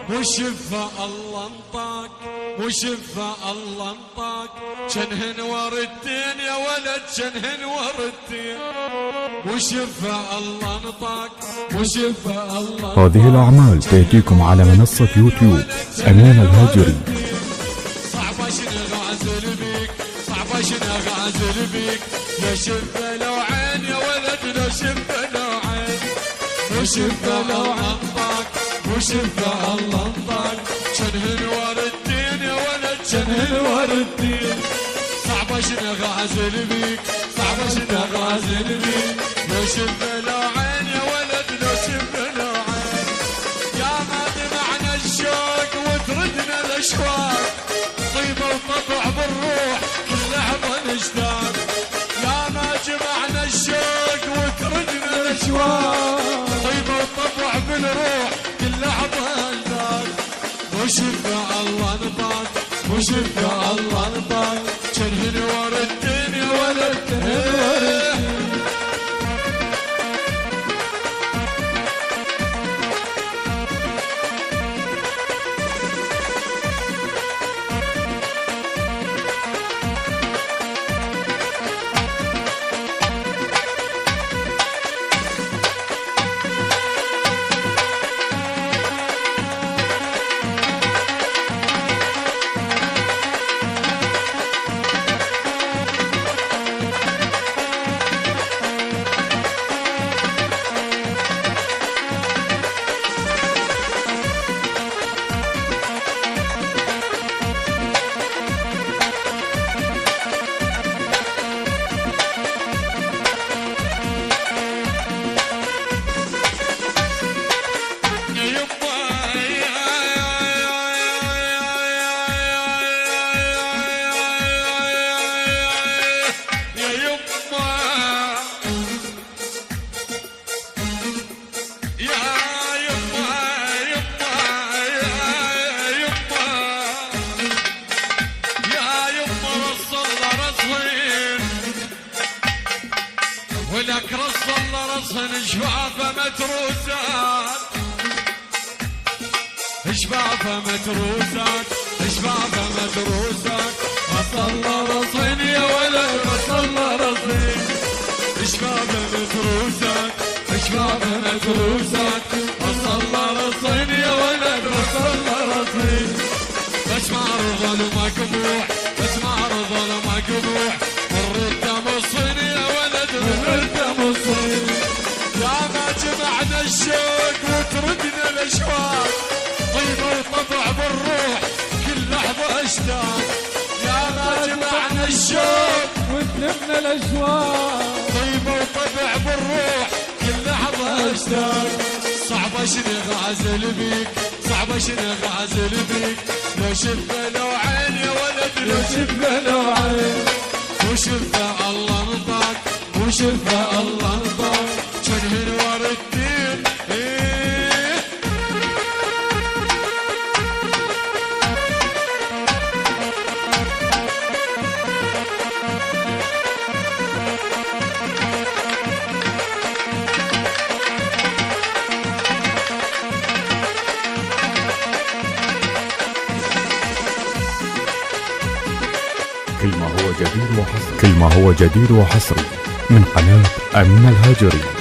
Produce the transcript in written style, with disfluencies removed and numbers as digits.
وشفا الله انطاك وشفا الله انطاك شنهن وردتين يا ولد شنهن وردتين وشفا الله انطاك وشفا الله. هذه الأعمال تأتيكم على منصة يوتيوب أمان الهاجري. صعبة شنو غازل بيك صعبة شنو غازل بيك يا شفا لو عين يا ولد لو شفا لو عين وشفا الله انطاك وشفا الله انطاك شنهن وردتين يا ولد شنهن وردتين. صعبة شنو غازل بيك صعبة شنو غازل بيك لو شفا لو عين يا ولد لو شفا لو عين. يا ما دمعنا الشوق وتردنا الاشواق طيبة وطبع بالروح كل لحظة نشتاق. يا ما جمعنا الشوق وتردنا الاشواق طيبة وطبع بالروح كل لحظة نشتاق. وشفا الله نطاق وشفا الله نطاق شنهن وردتين يا ولد ولك رص الله رصن شفافه متروسات شفافه متروسات شفافه متروسات رص الله رصن يا ولد رص الله رصن شفافه متروسات شفافه متروسات رص الله رصن يا ولد رص الله رصن. بس ما رضى المقبوح بس ما رضى المقبوح الردة مصين يا ولد الردة مصين. يا ما جمعنا الشوق وتردنا الاشواق طيبة وطبع بالروح كل لحظة اشتاق. يا ما جمعنا الشوق وتلمنا الاشواق طيبة وطبع بالروح كل لحظة اشتاق. صعبة شنو غازل بيك صعبة شنو غازل بيك لو شفا لو عين يا ولد لو شفا لو عين وشفا الله نطاق وشفا الله نطاق شنهن وردتين كل ما هو جديد وحصري من قناة أمان الهاجري.